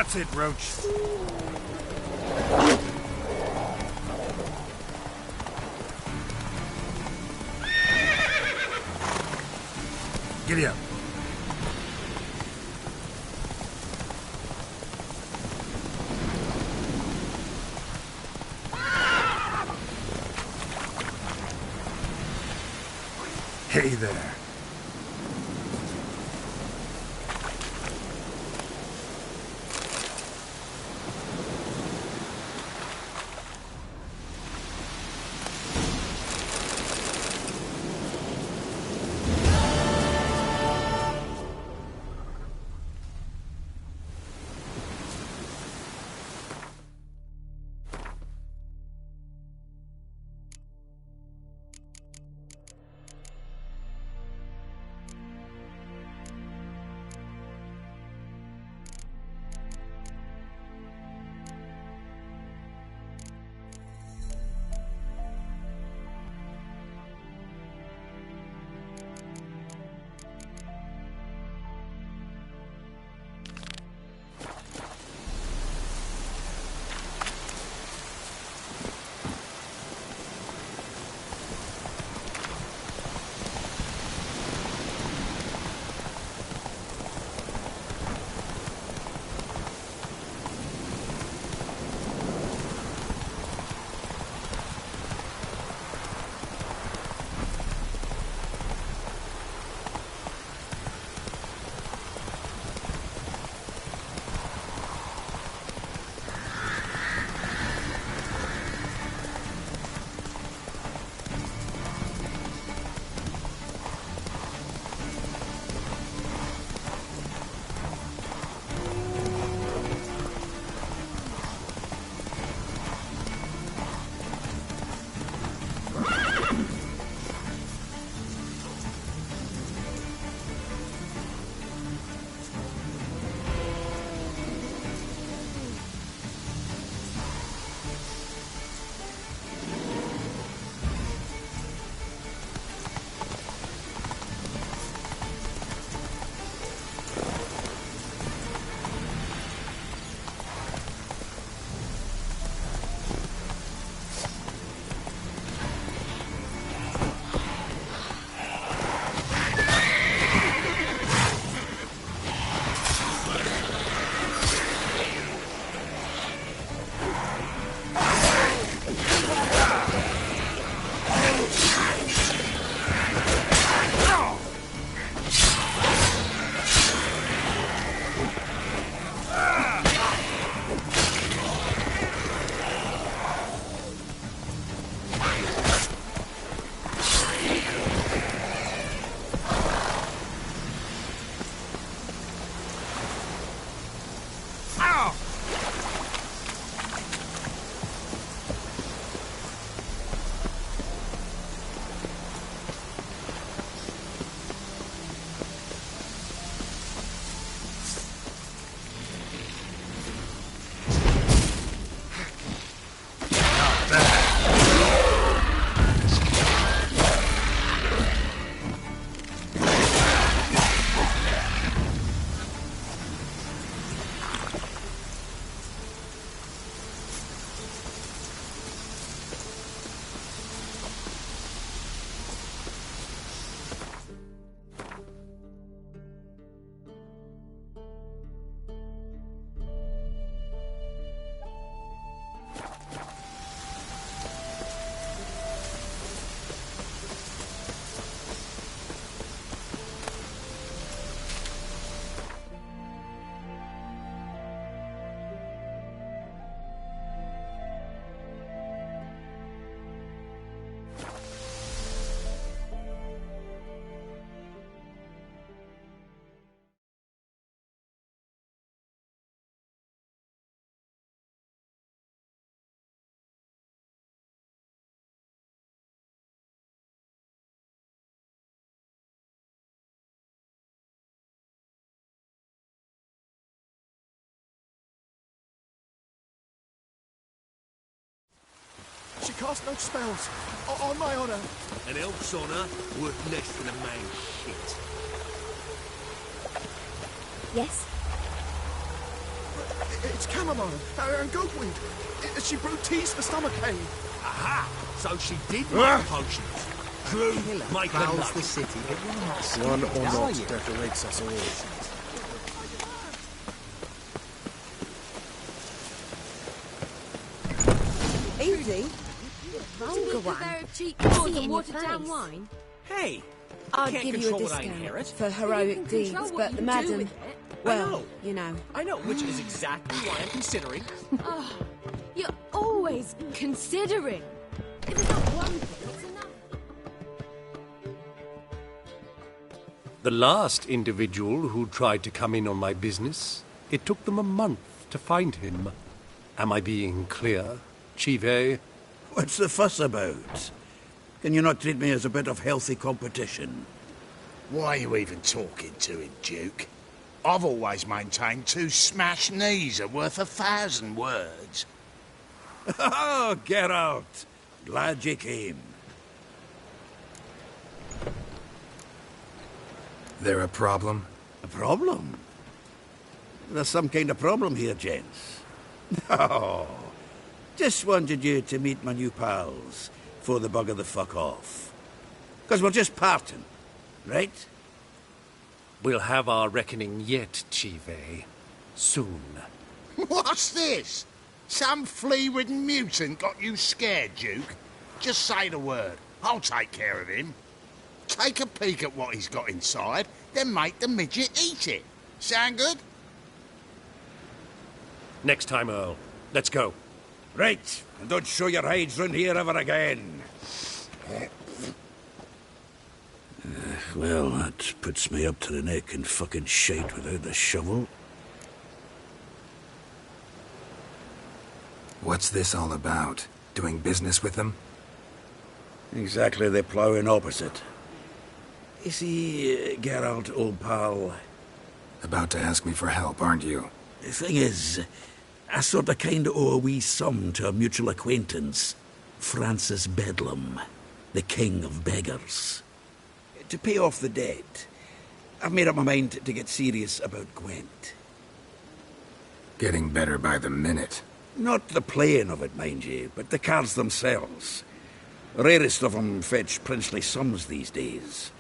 That's it, Roach. Giddy up. Hey there. She cast no spells. On my honour. An elf's honour worth less than a man's shit. Yes? It's chamomile and goatweed. She brewed teas for stomachache. Aha! So she did make potions. True, make a Fouls note. the city, but you're not stupid, One or are not you? decorates us all. Easy. Vulgar one. cheap See boards it in and your watered down face. wine. Hey, I'd can't give you a control what I discount inherit. for You heroic can deeds, control what but you the do madam, with it. well, know. you know. I know, which is exactly why I'm considering. You're always considering. If it's not one thing, it's enough. The last individual who tried to come in on my business, it took them a month to find him. Am I being clear, Chive? What's the fuss about? Can you not treat me as a bit of healthy competition? Why are you even talking to him, Duke? I've always maintained 2 smashed knees are worth 1,000 words. Oh, Geralt! Glad you came. There a problem? A problem? There's some kind of problem here, gents. Oh, just wanted you to meet my new pals before they bugger the fuck off. 'Cause we're just parting, right? We'll have our reckoning yet, Chive. Soon. What's this? Some flea-ridden mutant got you scared, Duke? Just say the word. I'll take care of him. Take a peek at what he's got inside, then make the midget eat it. Sound good? Next time, Earl. Let's go. Right, and don't show your hides round here ever again. Well, that puts me up to the neck in fucking shite without the shovel. What's this all about? Doing business with them? Exactly the ploughing opposite. You see, Geralt, old pal, About to ask me for help, aren't you? the thing is, I sort of kind of owe a wee sum to a mutual acquaintance, Francis Bedlam, the king of beggars. To pay off the debt, I've made up my mind to get serious about Gwent. Getting better by the minute. Not the playing of it, mind you, but the cards themselves. The rarest of them fetch princely sums these days.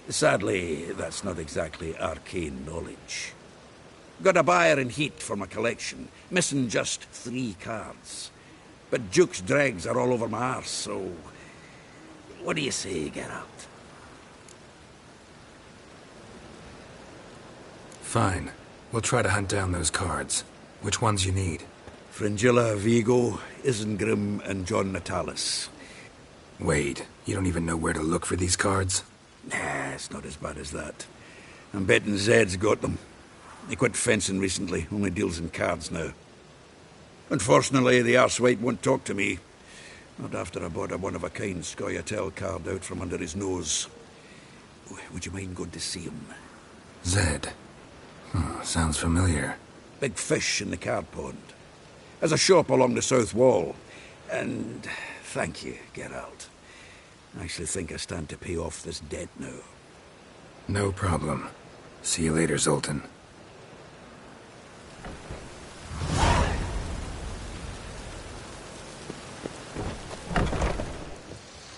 Sadly, that's not exactly arcane knowledge. Got a buyer in heat for my collection, missing just 3 cards. But Duke's dregs are all over my arse, so... What do you say, Geralt? Fine. We'll try to hunt down those cards. Which ones you need? Fringilla, Vigo, Isengrim, and John Natalis. Wait, you don't even know where to look for these cards? Nah, it's not as bad as that. I'm betting Zed's got them. He quit fencing recently, only deals in cards now. Unfortunately, the arsewite won't talk to me. Not after I bought a one-of-a-kind Scoia'tael card out from under his nose. Would you mind going to see him? Zed. Sounds familiar. Big fish in the card pond. Has a shop along the south wall. And thank you, Geralt. I actually think I stand to pay off this debt now. No problem. See you later, Zoltan.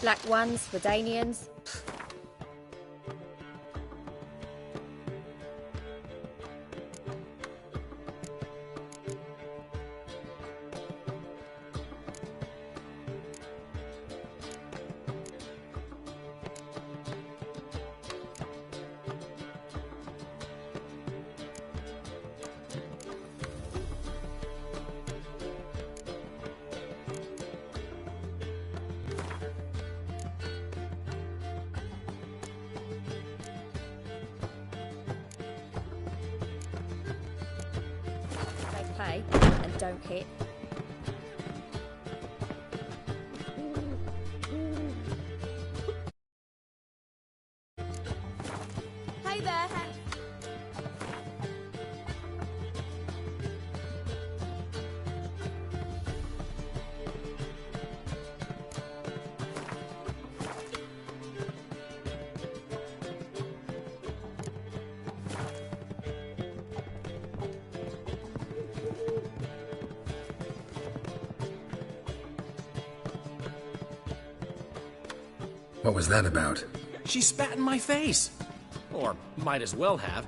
Black ones, Redanians. They pay and don't hit. Hey there. What was that about? She spat in my face. Or might as well have.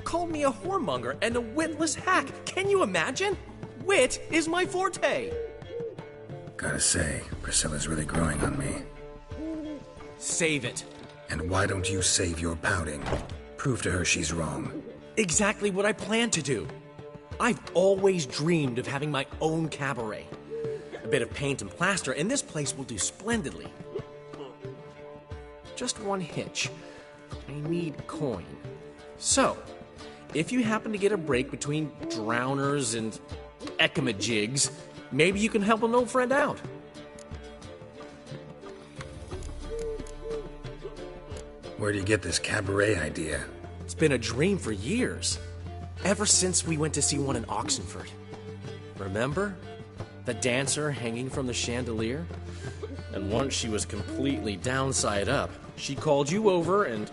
Called me a whoremonger and a witless hack. Can you imagine? Wit is my forte. Gotta say, Priscilla's really growing on me. Save it. And why don't you save your pouting? Prove to her she's wrong. Exactly what I plan to do. I've always dreamed of having my own cabaret. A bit of paint and plaster, and this place will do splendidly. Just one hitch. I need coin. So, if you happen to get a break between drowners and ecamajigs, maybe you can help an old friend out. Where do you get this cabaret idea? It's been a dream for years. Ever since we went to see one in Oxenford. Remember? The dancer hanging from the chandelier? And once she was completely downside up, she called you over and...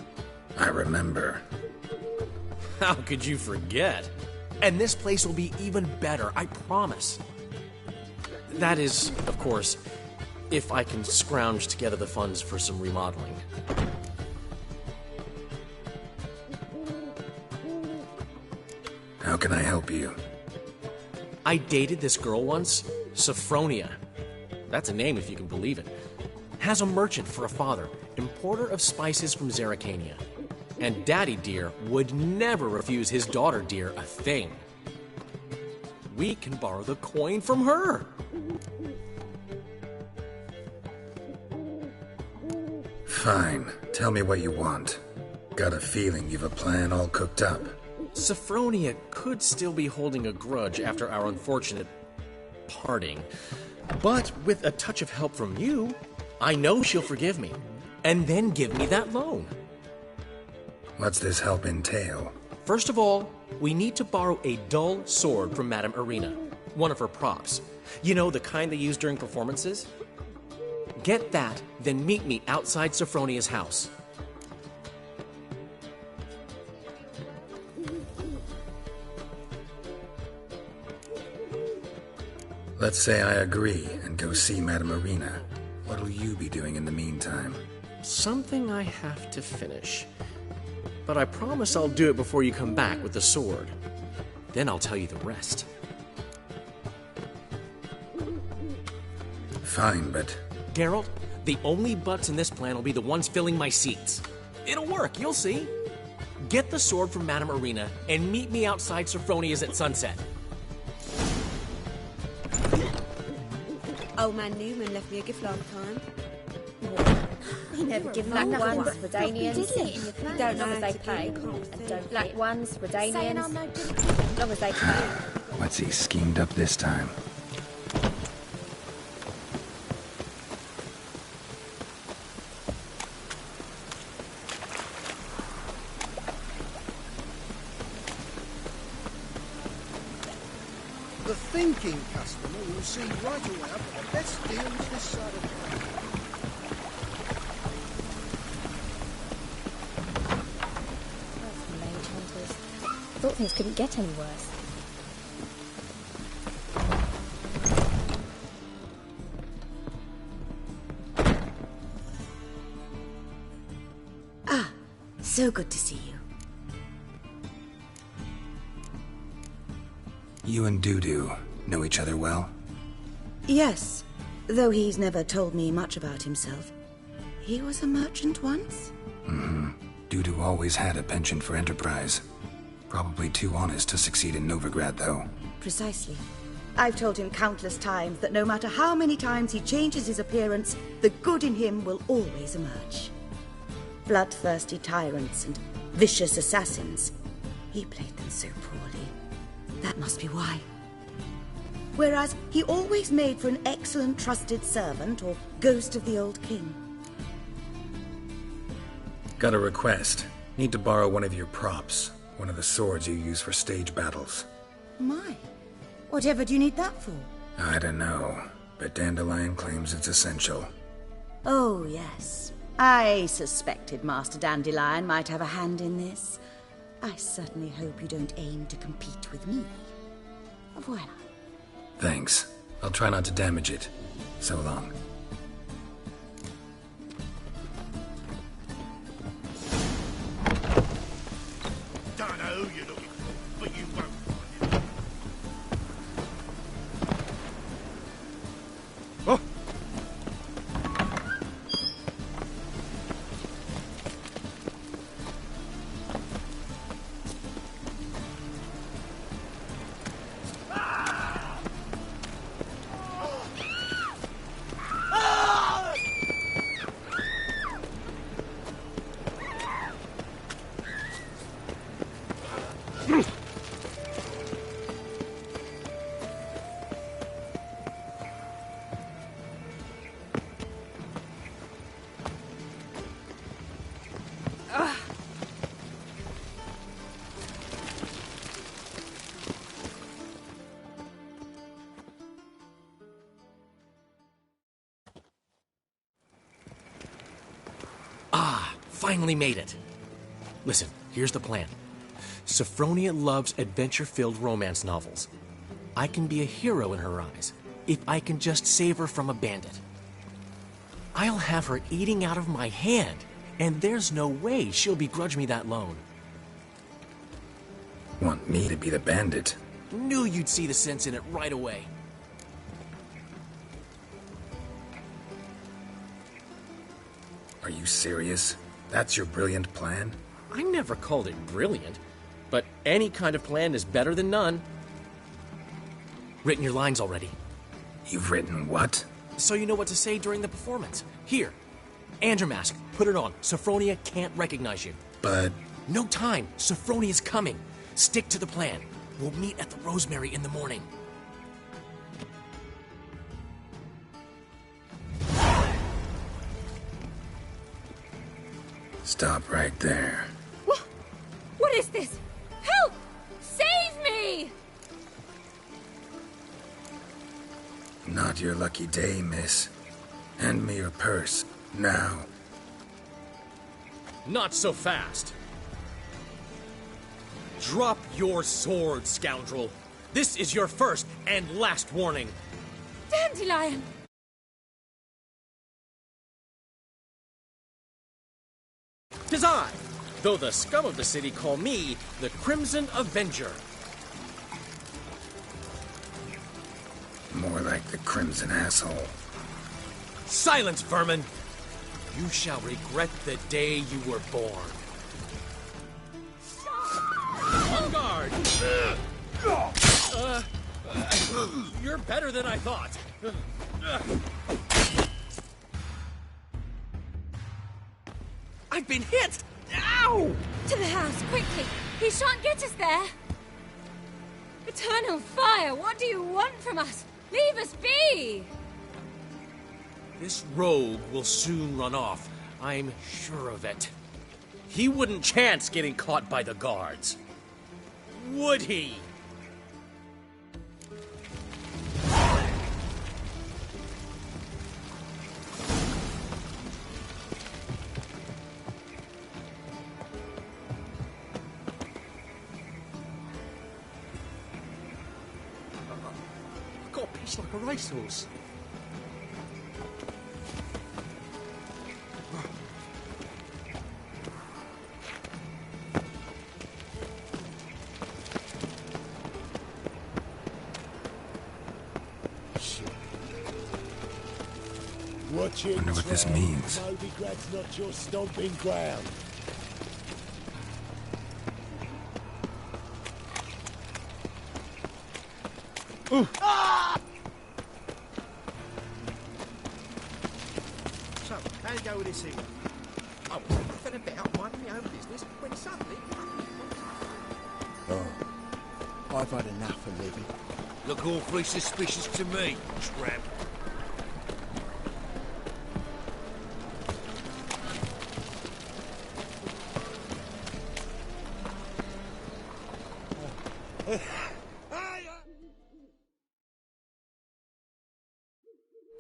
I remember. How could you forget? And this place will be even better, I promise. That is, of course, if I can scrounge together the funds for some remodeling. How can I help you? I dated this girl once, Sophronia. That's a name if you can believe it. Has a merchant for a father, importer of spices from Zerrikania. And Daddy Dear would never refuse his daughter Dear a thing. We can borrow the coin from her. Fine. Tell me what you want. Got a feeling you've a plan all cooked up. Sophronia could still be holding a grudge after our unfortunate parting. But with a touch of help from you, I know she'll forgive me. And then give me that loan. What's this help entail? First of all, we need to borrow a dull sword from Madame Irina, one of her props. You know, the kind they use during performances? Get that, then meet me outside Sophronia's house. Let's say I agree and go see Madame Irina. What'll you be doing in the meantime? Something I have to finish. But I promise I'll do it before you come back with the sword. Then I'll tell you the rest. Fine, but... Geralt, the only butts in this plan will be the ones filling my seats. It'll work, you'll see. Get the sword from Madame Irina and meet me outside Sophronia's at sunset. Old man Newman left me a gift last time. He never given Black me ones, one. Redanians. You Don't long as they pay. And don't black ones, Redanians. Long as they pay. What's he schemed up this time? The thinking customer will see right away I've got the best deals this side of the country. Mage hunters. Thought things couldn't get any worse. So good to see you. You and Dudu know each other well? Yes, though he's never told me much about himself. He was a merchant once? Mm-hmm. Dudu always had a penchant for enterprise. Probably too honest to succeed in Novigrad, though. Precisely. I've told him countless times that no matter how many times he changes his appearance, the good in him will always emerge. Bloodthirsty tyrants and vicious assassins. He played them so poorly. That must be why. Whereas he always made for an excellent trusted servant or ghost of the old king. Got a request. Need to borrow one of your props. One of the swords you use for stage battles. My, whatever do you need that for? I don't know, but Dandelion claims it's essential. Oh, yes. I suspected Master Dandelion might have a hand in this. I certainly hope you don't aim to compete with me. Voilà. Thanks. I'll try not to damage it. So long. who you're looking for, but you won't. Oh. Finally made it. Listen, here's the plan. Sophronia loves adventure-filled romance novels. I can be a hero in her eyes if I can just save her from a bandit. I'll have her eating out of my hand, and there's no way she'll begrudge me that loan. Want me to be the bandit? Knew you'd see the sense in it right away. Are you serious? That's your brilliant plan? I never called it brilliant, but any kind of plan is better than none. Written your lines already. You've written what? So you know what to say during the performance. Here, and your mask. Put it on. Sophronia can't recognize you. But... No time. Sophronia's coming. Stick to the plan. We'll meet at the Rosemary in the morning. Stop right there. What is this? Help! Save me! Not your lucky day, miss. Hand me your purse, now. Not so fast. Drop your sword, scoundrel. This is your first and last warning. Dandelion! 'Tis I, though the scum of the city call me the Crimson Avenger. More like the Crimson Asshole. Silence, vermin! You shall regret the day you were born. On guard! You're better than I thought. I've been hit! Ow! To the house, quickly! He shan't get us there! Eternal fire, what do you want from us? Leave us be! This rogue will soon run off. I'm sure of it. He wouldn't chance getting caught by the guards. Would he? Got a piece like a racehorse. Watch it. Wonder what this means. Novigrad's not your stomping ground. Ah! So, how you go with this here? I was nothing about minding my own business when suddenly... Oh, I've had enough of living. Look awfully suspicious to me, tramp.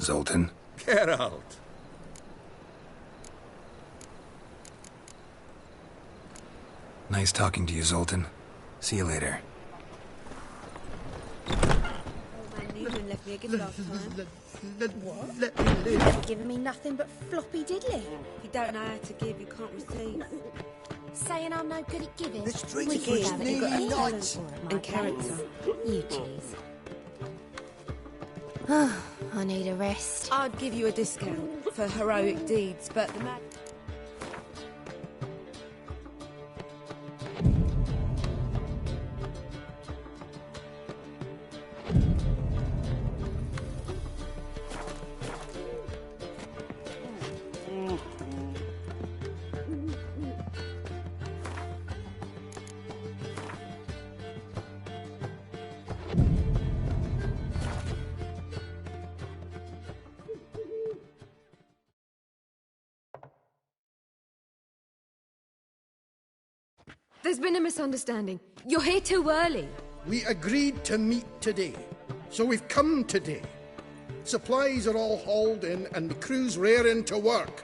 Zoltan? Get out. Nice talking to you, Zoltan. See you later. Left me a gift last time. What? Let me live. You've given me nothing but floppy diddly. If you don't know how to give, you can't receive. Saying I'm no good at giving. This drink We can is have it. nearly You've got a talent nuts. for it, my And character. place. You choose. I need a rest. I'd give you a discount for heroic deeds, but the man... There's been a misunderstanding. You're here too early. We agreed to meet today, so we've come today. Supplies are all hauled in and the crew's raring to work.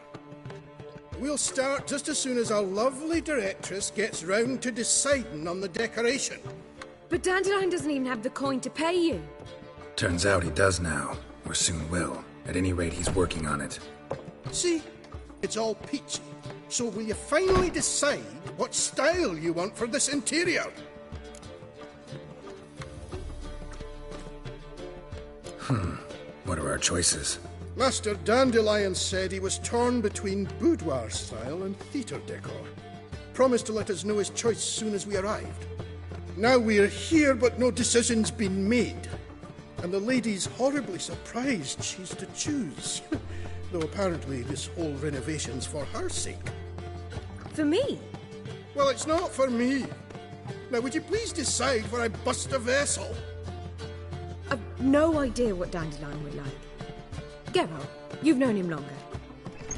We'll start just as soon as our lovely directress gets round to deciding on the decoration. But Dandelion doesn't even have the coin to pay you. Turns out he does now, or soon will. At any rate, he's working on it. See? It's all peachy. So will you finally decide what style you want for this interior? What are our choices? Master Dandelion said he was torn between boudoir style and theatre decor. Promised to let us know his choice soon as we arrived. Now we're here, but no decision's been made. And the lady's horribly surprised she's to choose. Though apparently this whole renovation's for her sake. For me? Well, it's not for me. Now, would you please decide where I bust a vessel? I've no idea what Dandelion would like. Geralt, you've known him longer.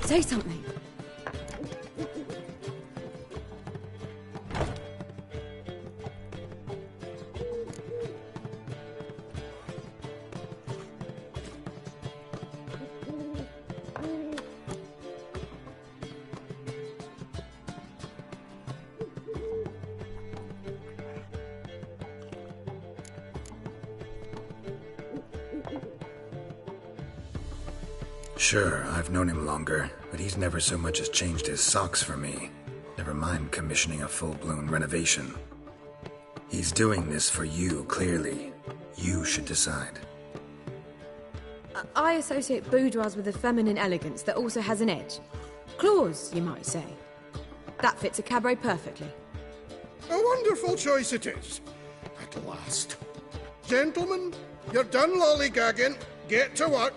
Say something. Sure, I've known him longer, but he's never so much as changed his socks for me. Never mind commissioning a full-blown renovation. He's doing this for you, clearly. You should decide. I associate boudoirs with a feminine elegance that also has an edge. Claws, you might say. That fits a cabaret perfectly. A wonderful choice it is. At last. Gentlemen, you're done lollygagging. Get to work.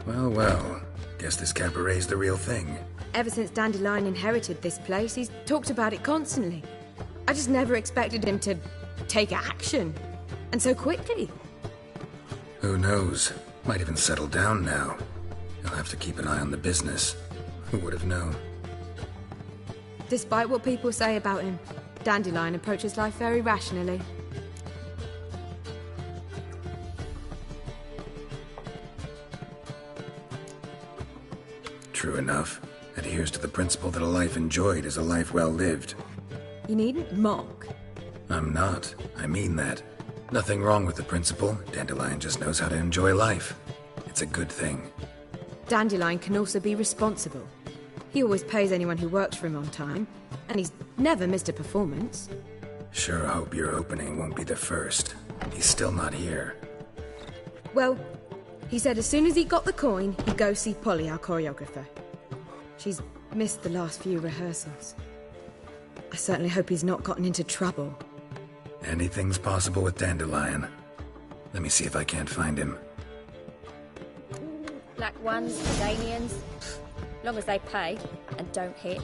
Well, guess this cabaret's the real thing. Ever since Dandelion inherited this place, he's talked about it constantly. I just never expected him to take action. And so quickly. Who knows? Might even settle down now. He'll have to keep an eye on the business. Who would have known? Despite what people say about him, Dandelion approaches life very rationally. True enough. Adheres to the principle that a life enjoyed is a life well lived. You needn't mock. I'm not. I mean that. Nothing wrong with the principle. Dandelion just knows how to enjoy life. It's a good thing. Dandelion can also be responsible. He always pays anyone who works for him on time, and he's never missed a performance. Sure hope your opening won't be the first. He's still not here. Well, he said as soon as he got the coin, he'd go see Polly, our choreographer. She's missed the last few rehearsals. I certainly hope he's not gotten into trouble. Anything's possible with Dandelion. Let me see if I can't find him. Black ones, Danians. Long as they pay and don't hit.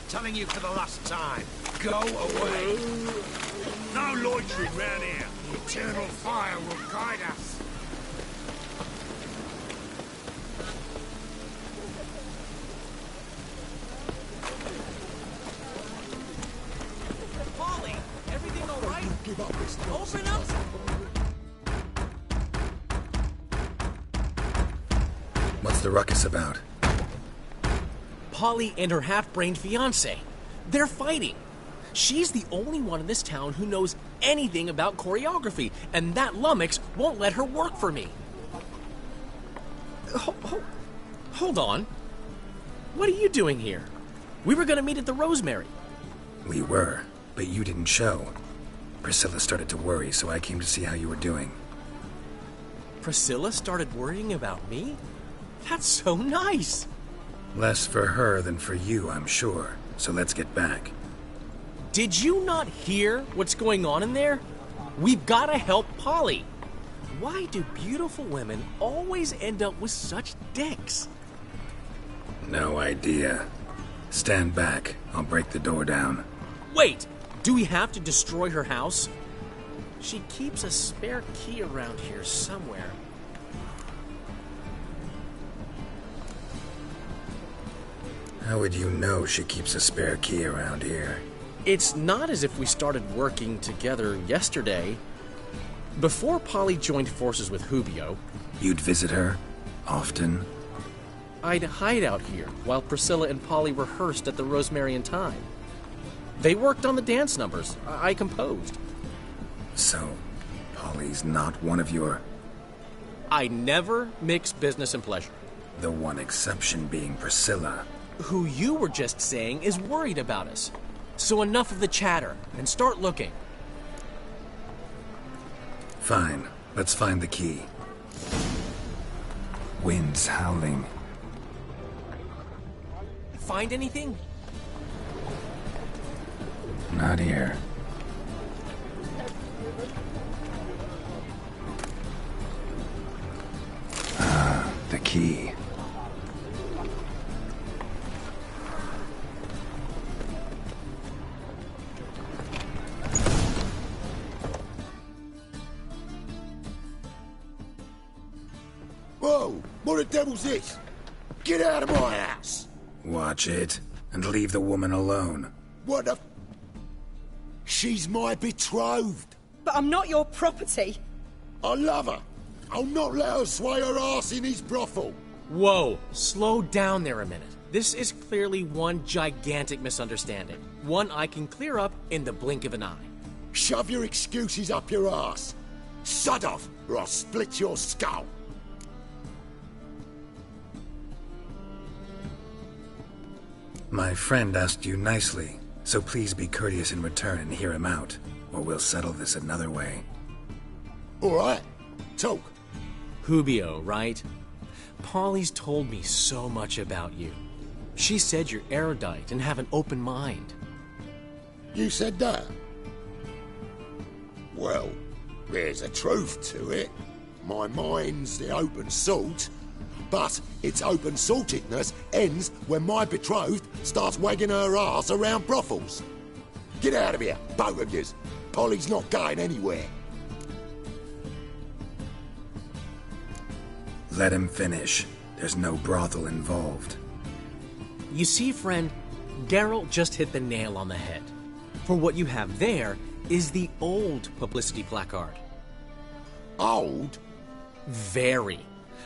Telling you for the last time, go away. No loitering round here. The eternal fire will guide us. Polly, everything all right? give up this nonsense. Open up! What's the ruckus about? Polly and her half-brained fiancé. They're fighting. She's the only one in this town who knows anything about choreography, and that lummox won't let her work for me. Hold on. What are you doing here? We were going to meet at the Rosemary. We were, but you didn't show. Priscilla started to worry, so I came to see how you were doing. Priscilla started worrying about me? That's so nice. Less for her than for you, I'm sure. So let's get back. Did you not hear what's going on in there? We've got to help Polly. Why do beautiful women always end up with such dicks? No idea. Stand back. I'll break the door down. Wait! Do we have to destroy her house? She keeps a spare key around here somewhere. How would you know she keeps a spare key around here? It's not as if we started working together yesterday. Before Polly joined forces with Hubio, You'd visit her? Often? I'd hide out here while Priscilla and Polly rehearsed at the Rosemary and Thyme. They worked on the dance numbers. I composed. So, Polly's not one of your... I never mix business and pleasure. The one exception being Priscilla. Who you were just saying is worried about us. So enough of the chatter, and start looking. Fine. Let's find the key. Wind's howling. Find anything? Not here. Ah, the key. Whoa! What the devil's this? Get out of my house! Watch it, and leave the woman alone. What the... She's my betrothed. But I'm not your property. I love her. I'll not let her sway her ass in his brothel. Whoa, slow down there a minute. This is clearly one gigantic misunderstanding. One I can clear up in the blink of an eye. Shove your excuses up your ass. Sod off, or I'll split your skull. My friend asked you nicely, so please be courteous in return and hear him out, or we'll settle this another way. All right, talk. Hubio, right? Polly's told me so much about you. She said you're erudite and have an open mind. You said that? Well, there's a truth to it. My mind's the open salt, but its open saltedness ends when my betrothed starts wagging her ass around brothels. Get out of here, both of yous. Polly's not going anywhere. Let him finish. There's no brothel involved. You see, friend, Geralt just hit the nail on the head. For what you have there is the old publicity placard. Old? Very.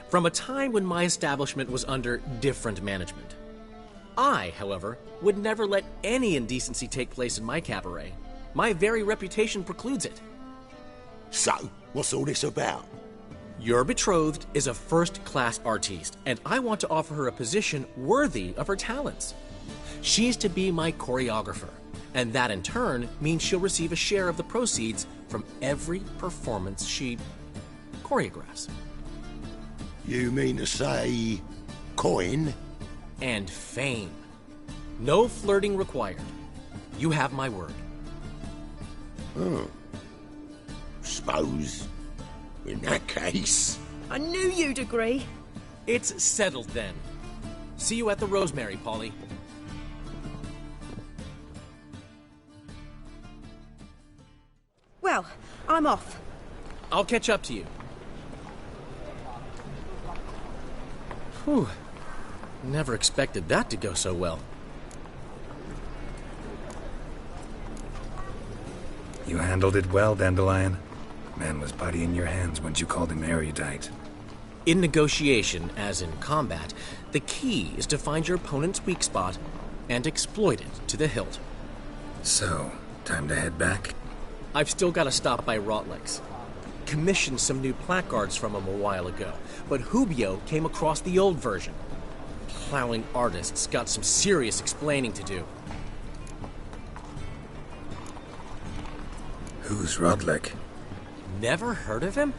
From a time when my establishment was under different management. I, however, would never let any indecency take place in my cabaret. My very reputation precludes it. So, what's all this about? Your betrothed is a first-class artiste, and I want to offer her a position worthy of her talents. She's to be my choreographer, and that in turn means she'll receive a share of the proceeds from every performance she choreographs. You mean to say... coin? And fame. No flirting required. You have my word. Oh. Suppose... in that case... I knew you'd agree. It's settled then. See you at the Rosemary, Polly. Well, I'm off. I'll catch up to you. Whew. Never expected that to go so well. You handled it well, Dandelion. Man was putty in your hands once you called him erudite. In negotiation, as in combat, the key is to find your opponent's weak spot and exploit it to the hilt. So, time to head back? I've still got to stop by Rotlick's. Commissioned some new placards from him a while ago, but Hubio came across the old version. Plowing artists got some serious explaining to do. Who's Rotlick? Never heard of him?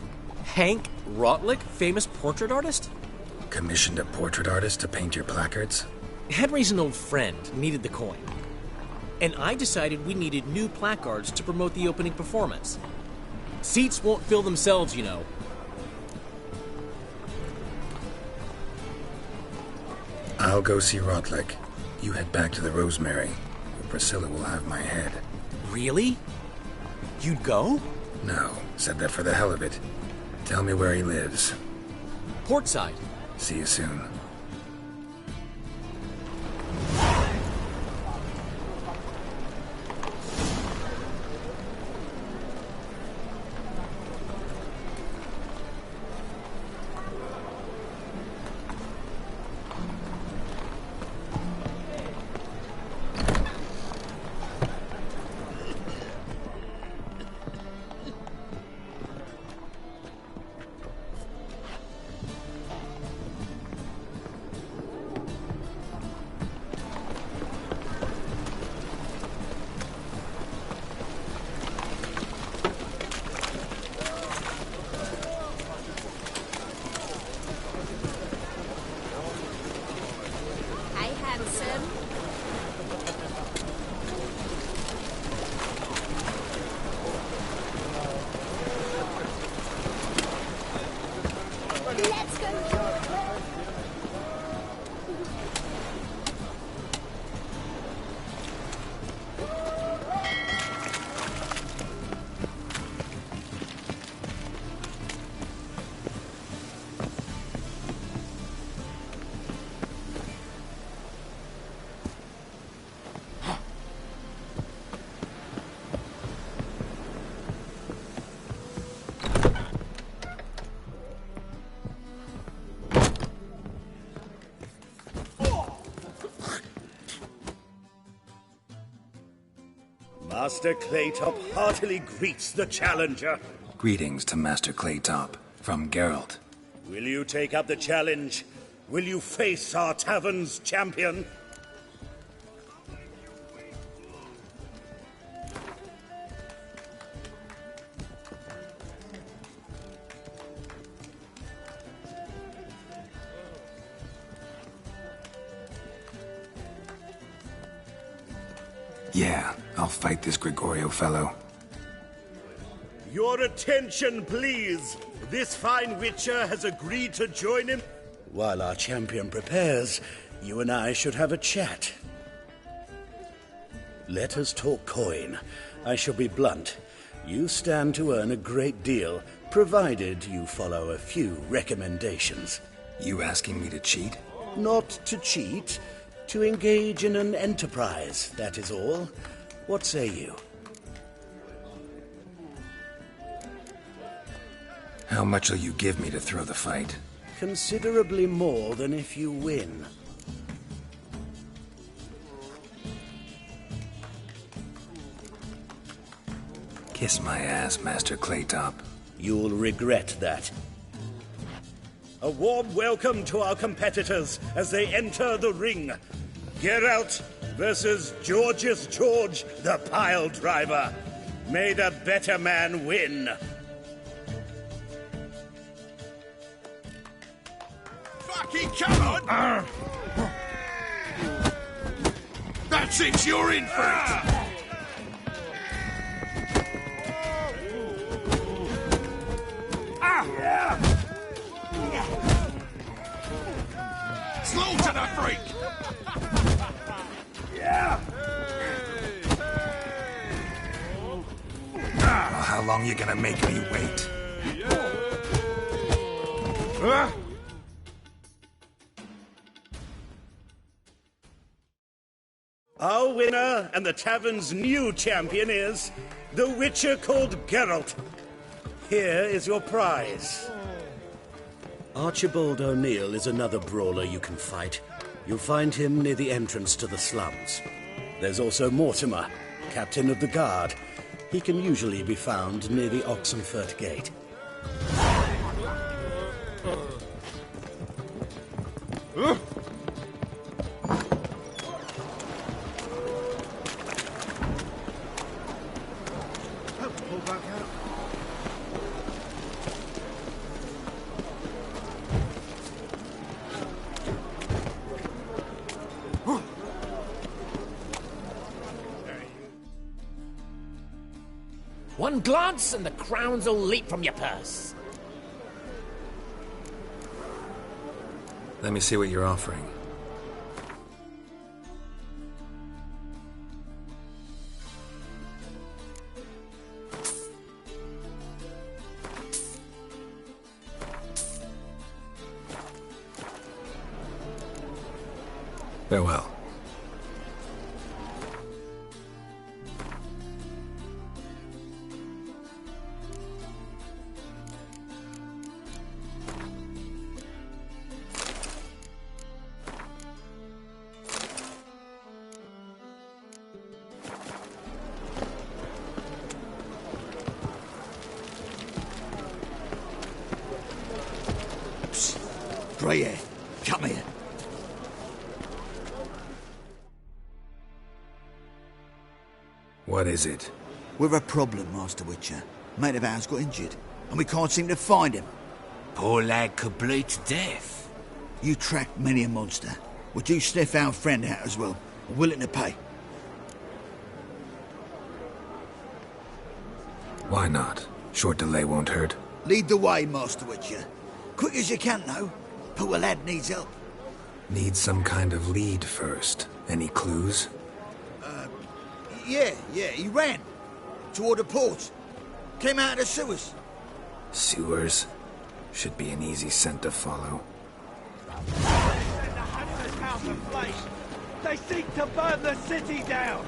Hank Rotlick, famous portrait artist? Commissioned a portrait artist to paint your placards? Henry's an old friend, needed the coin. And I decided we needed new placards to promote the opening performance. Seats won't fill themselves, you know. I'll go see Rotlick. You head back to the Rosemary, where Priscilla will have my head. Really? You'd go? No, said that for the hell of it. Tell me where he lives. Portside. See you soon. Master Claytop heartily greets the challenger. Greetings to Master Claytop, from Geralt. Will you take up the challenge? Will you face our tavern's champion? Yeah, I'll fight this Gregorio fellow. Your attention, please. This fine witcher has agreed to join him. While our champion prepares, you and I should have a chat. Let us talk coin. I shall be blunt. You stand to earn a great deal, provided you follow a few recommendations. You asking me to cheat? Not to cheat. To engage in an enterprise, that is all. What say you? How much will you give me to throw the fight? Considerably more than if you win. Kiss my ass, Master Claytop. You'll regret that. A warm welcome to our competitors as they enter the ring. Geralt versus Georgius George, the pile driver. May the better man win. Fucking come on! That's it, you're in for it! Slaughter the freak! Well, how long you gonna make me wait? Our winner, and the tavern's new champion is the Witcher called Geralt. Here is your prize. Archibald O'Neill is another brawler you can fight. You'll find him near the entrance to the slums. There's also Mortimer, captain of the guard. He can usually be found near the Oxenfurt Gate. One glance and the crowns will leap from your purse. Let me see what you're offering. Farewell. Grey hair, come here. What is it? We've a problem, Master Witcher. Mate of ours got injured, and we can't seem to find him. Poor lad could bleed to death. You tracked many a monster. Would you sniff our friend out as well? I'm willing to pay. Why not? Short delay won't hurt. Lead the way, Master Witcher. Quick as you can, though. Poor lad needs help. Need some kind of lead first. Any clues? Yeah, he ran. Toward the port. Came out of the sewers. Sewers? Should be an easy scent to follow. They seek to burn the city down!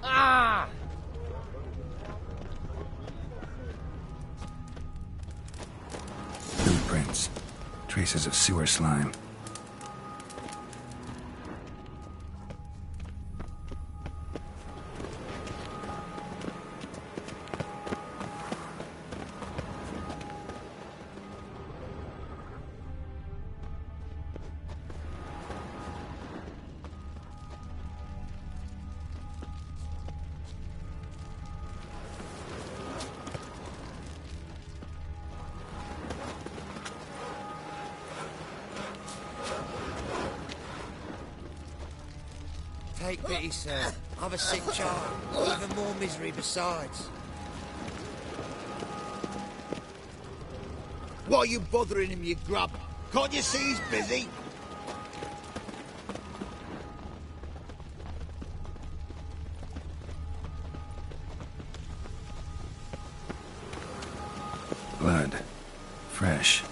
Ah! Footprints. Traces of sewer slime. Take pity, sir. I've a sick child. Even more misery besides. Why are you bothering him, you grub? Can't you see he's busy? Blood. Fresh.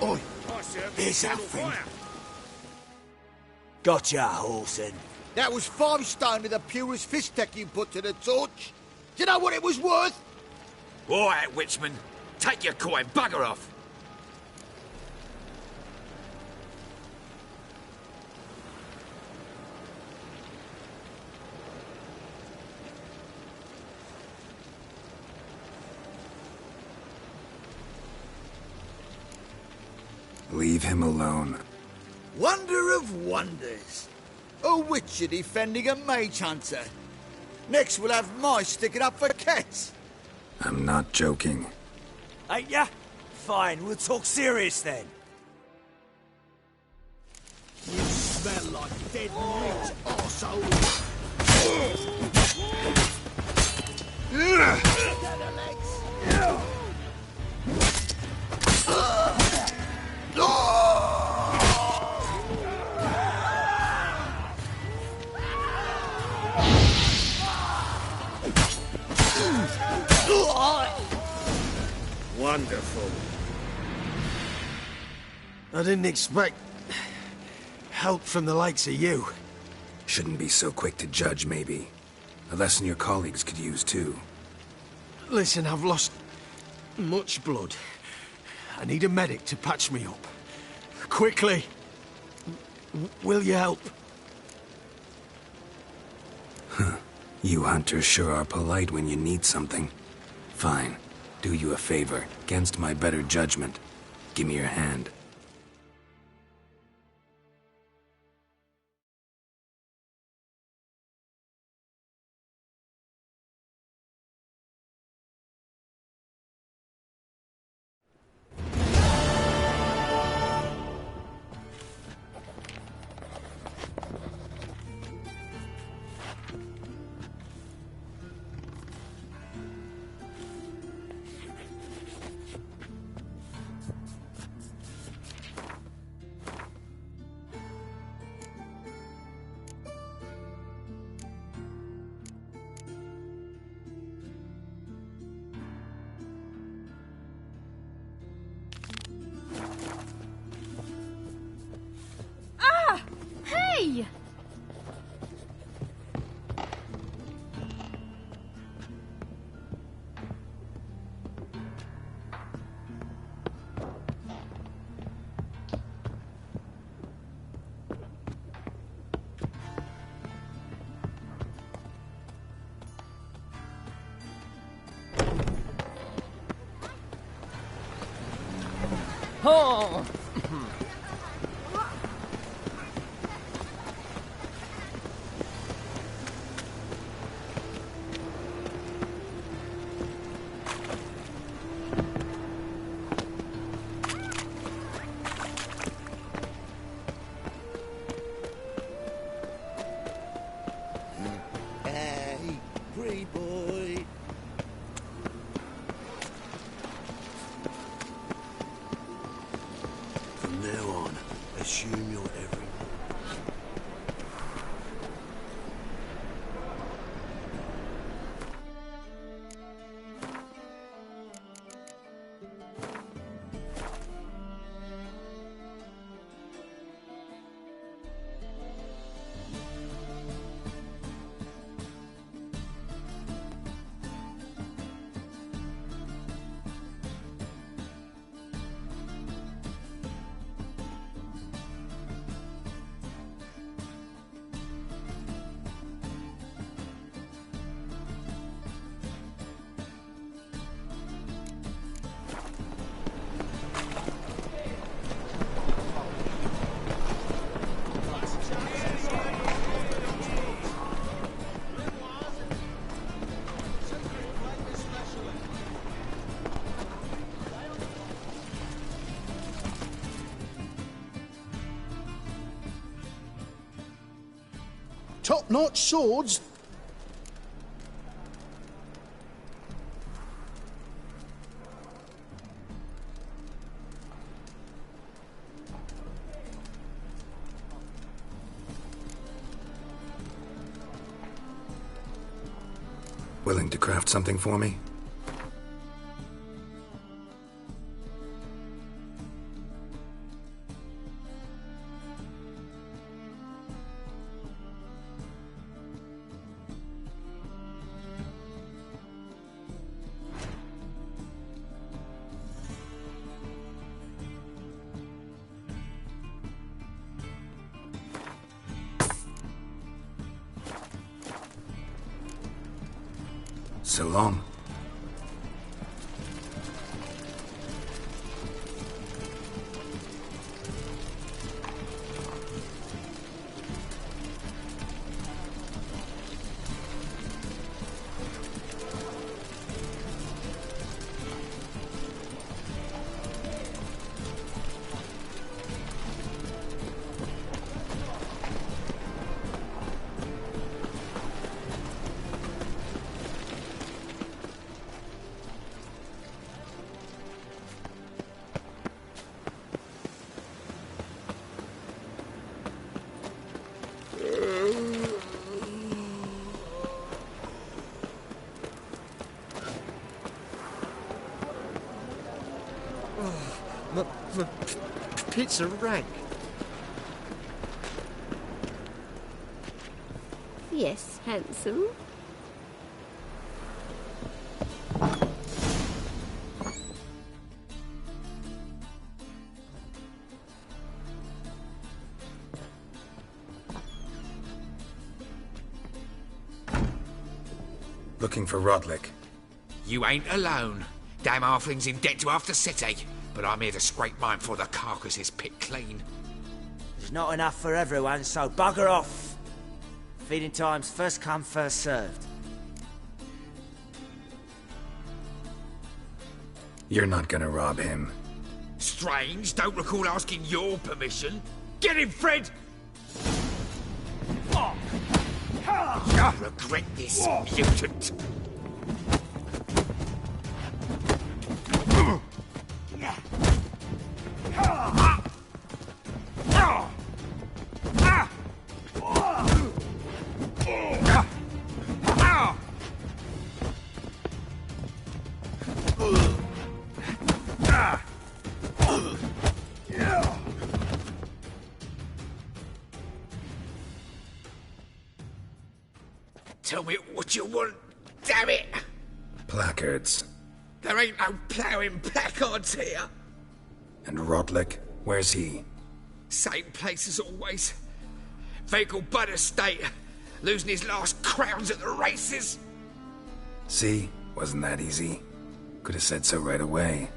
Oi, here's that thing. Gotcha, Orson. That was 5 stone of the purest fist tech you put to the torch. Do you know what it was worth? All right, Witchman. Take your coin, bugger off. Leave him alone. Wonder of wonders. A witcher defending a mage hunter. Next we'll have mice sticking up for cats. I'm not joking. Ain't ya? Fine, we'll talk serious then. You smell like dead meat, arsehole. Wonderful. I didn't expect help from the likes of you. Shouldn't be so quick to judge, maybe. A lesson your colleagues could use, too. Listen, I've lost much blood. I need a medic to patch me up. Quickly. Will you help? You hunters sure are polite when you need something. Fine. Do you a favor, against my better judgment. Give me your hand. Hey! Oh! Hey, free boy. From now on, assume you're everyone. Top-notch swords? Willing to craft something for me? So long. My pit's a rag. Yes, handsome. Looking for Rodlick. You ain't alone. Damn halfling's in debt to half the city. But I'm here to scrape mine before the carcass is picked clean. There's not enough for everyone, so bugger off. Feeding time's first come, first served. You're not gonna rob him. Strange, don't recall asking your permission. Get him, Fred! You'll regret this, mutant. Tell me what you want, damn it! Placards. There ain't no ploughing placards here. And Rodlick? Where's he? Same place as always. Vehicle bud estate. Losing his last crowns at the races. See? Wasn't that easy? Could have said so right away.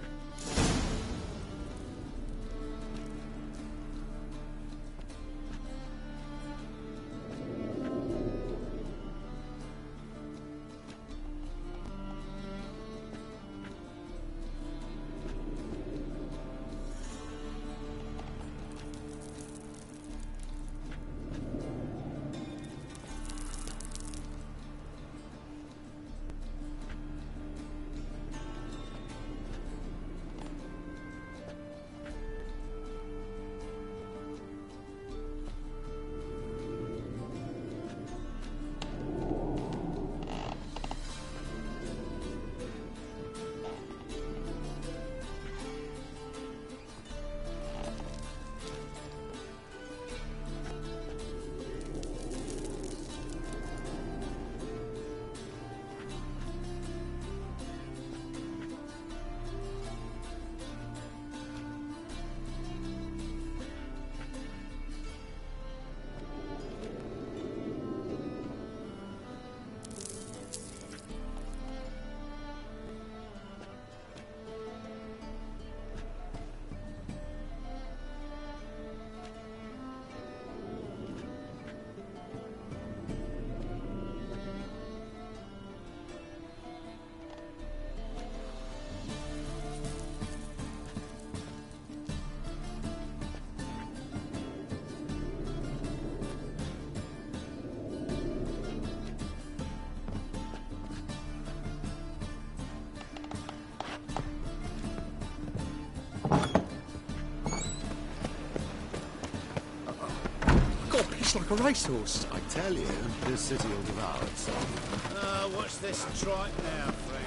Like a racehorse. I tell you, this city will devour itself. What's this trike now, Frank?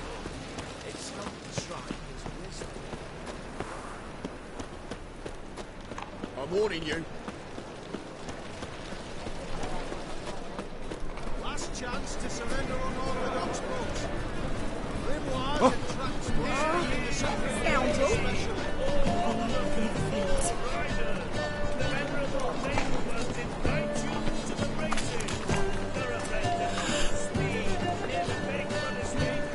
It's not trike, it's wisdom. I'm warning you. Last chance to surrender unorthodox books. Grimoire and transport in the Scoundrel! The venerable Mapleworth invite you to the races. Thoroughbred speed in the big monastery.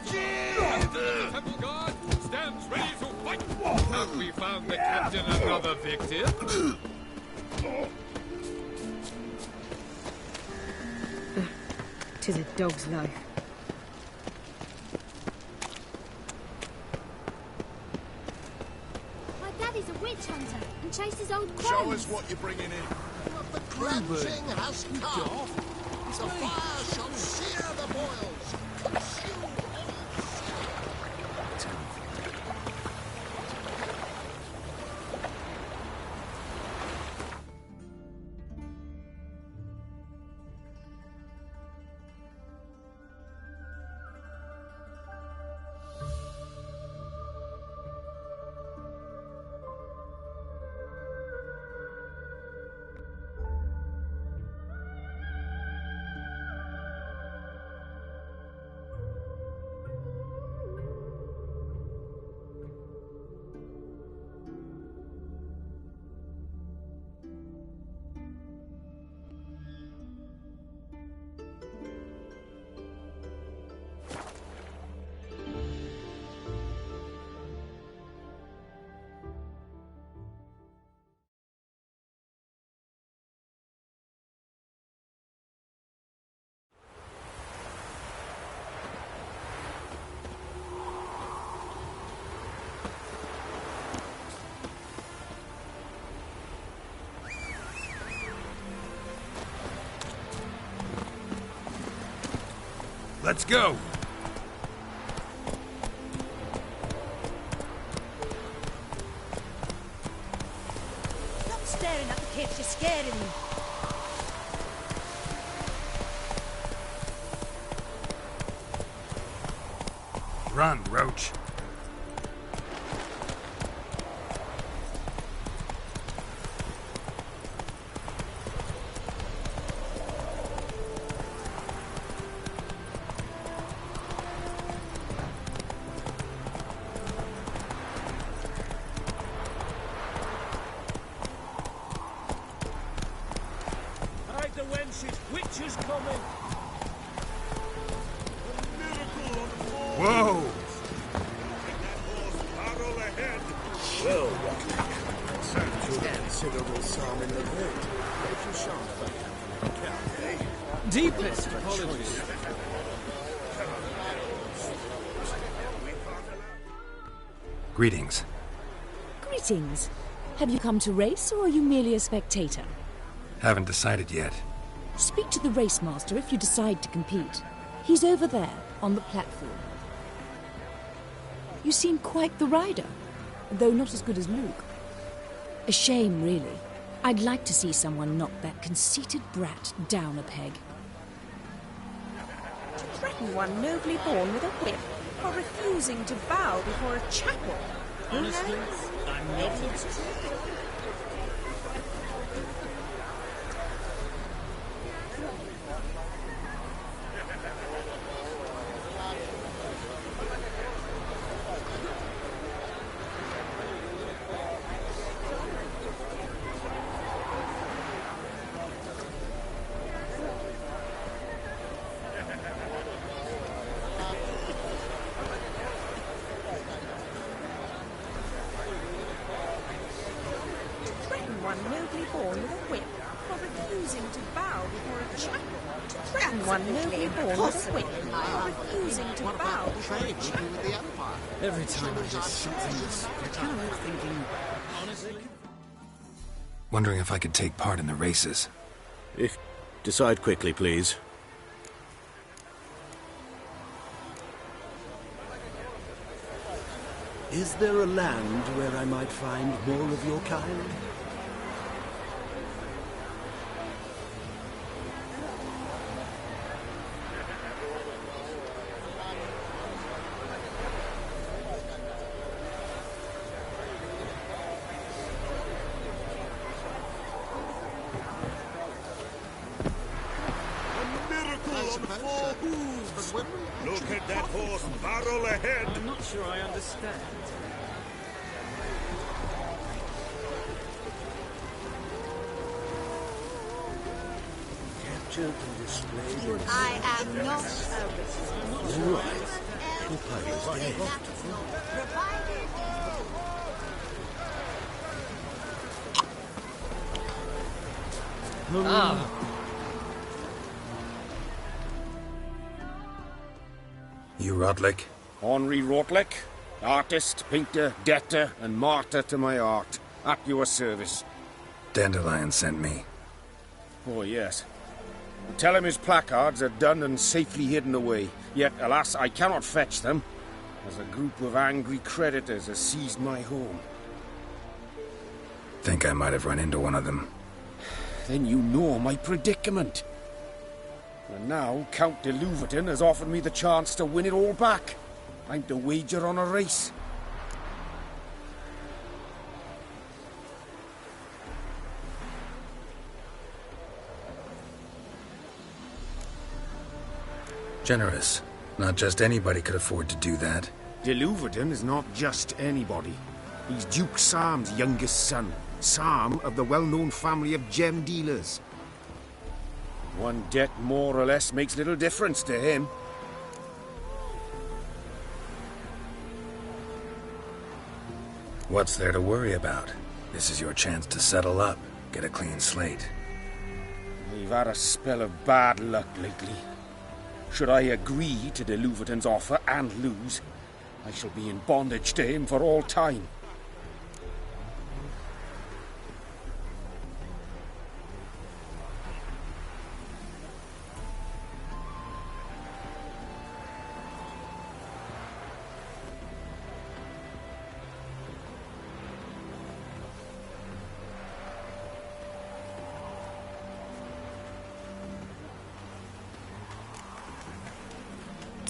The temple guard stands ready to fight. Have we found the captain another victim? 'Tis a dog's life. My daddy's a witch hunter and chases old crows. Show us what you're bringing in. The cleansing has come. The fire shall sear the boils. Consume Let's go! Stop staring at the kids, you're scaring me. Run, Roach. Hide the wenches, witches coming. A miracle on the floor. Whoa! Barrel ahead. Well, sounds to a considerable sum in the road. If you shan't count, eh? Deepest apologies. Greetings. Greetings. Have you come to race, or are you merely a spectator? Haven't decided yet. Speak to the race master if you decide to compete. He's over there, on the platform. You seem quite the rider, though not as good as Luke. A shame, really. I'd like to see someone knock that conceited brat down a peg. To threaten one nobly born with a whip for refusing to bow before a chapel. Honestly, I'm not interested. One nobly born with a whip for refusing to bow before a chapel. To threaten one nobly born with a whip for refusing to bow before a chapel. Every time I hear something this, I can't help thinking, honestly. Wondering if I could take part in the races. Decide quickly, please. Is there a land where I might find more of your kind? Look at that horse barrel ahead. I'm not sure I understand. Captured and displayed. I am not a Right. You Rotlick? Henri Rotlick, artist, painter, debtor, and martyr to my art. At your service. Dandelion sent me. Oh, yes. Tell him his placards are done and safely hidden away. Yet, alas, I cannot fetch them, as a group of angry creditors has seized my home. Think I might have run into one of them. Then you know my predicament. And now Count de Louverton has offered me the chance to win it all back. I'm to wager on a race. Generous. Not just anybody could afford to do that. De Louverton is not just anybody. He's Duke Sam's youngest son. Sam of the well-known family of gem dealers. One debt more or less makes little difference to him. What's there to worry about? This is your chance to settle up, get a clean slate. We've had a spell of bad luck lately. Should I agree to de Louverton's offer and lose, I shall be in bondage to him for all time.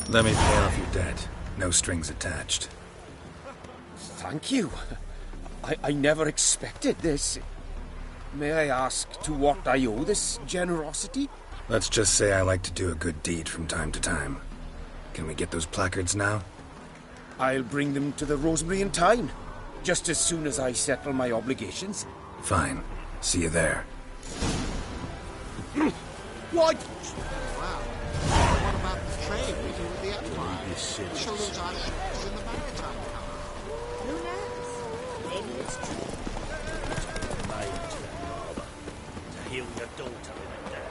Let me pay off your debt. No strings attached. Thank you. I never expected this. May I ask to what I owe this generosity? Let's just say I like to do a good deed from time to time. Can we get those placards now? I'll bring them to the Rosemary in time. Just as soon as I settle my obligations. Fine. See you there. What? Wow. What about the trade we do with the Empire? We shall lose our shares in the maritime power. Who knows? Maybe it's true. To heal your daughter in a day.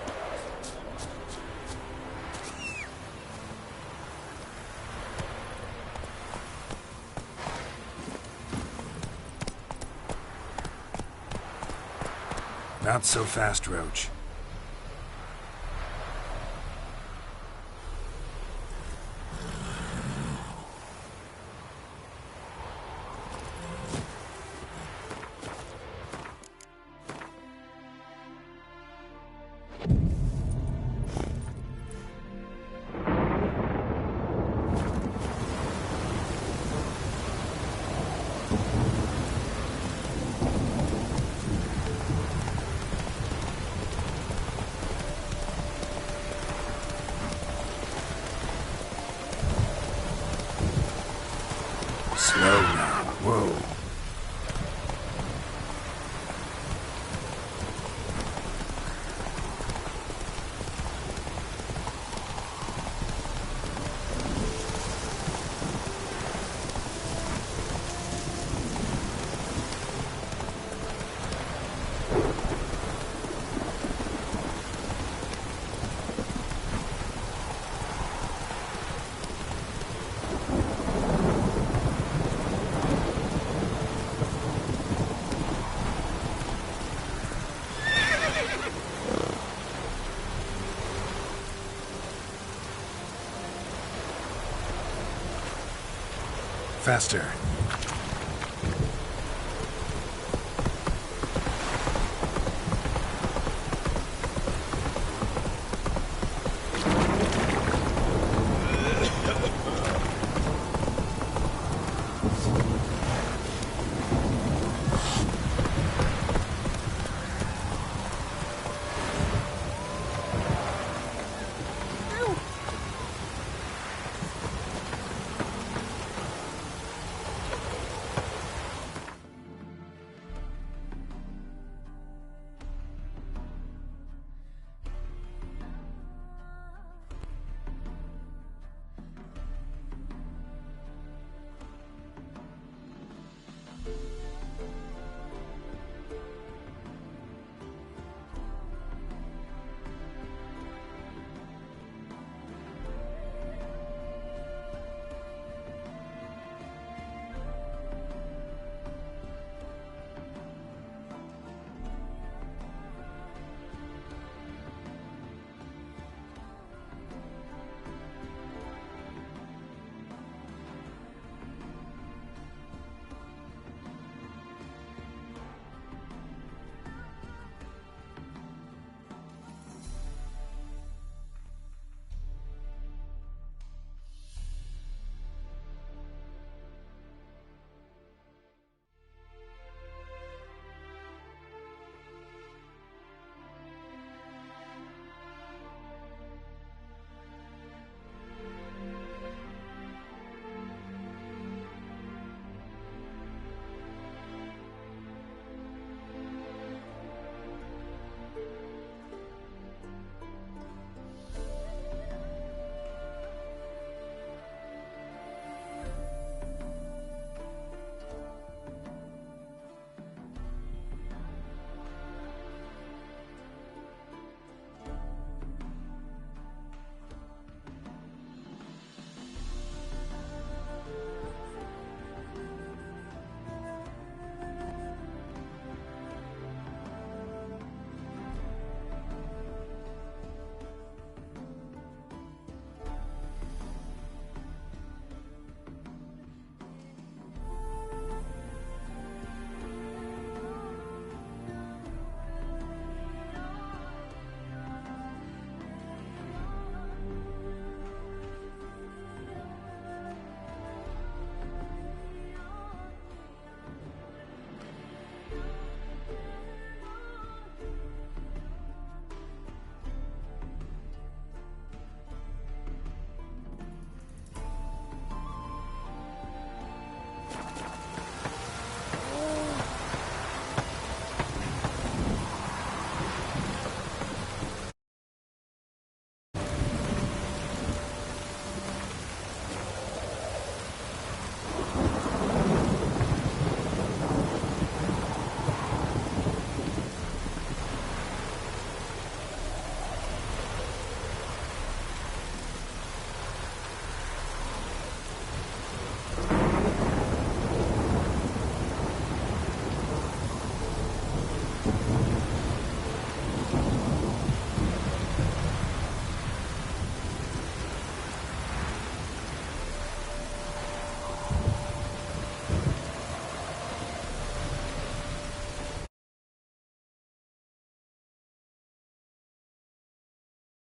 Not so fast, Roach. Slow now. Whoa. Faster.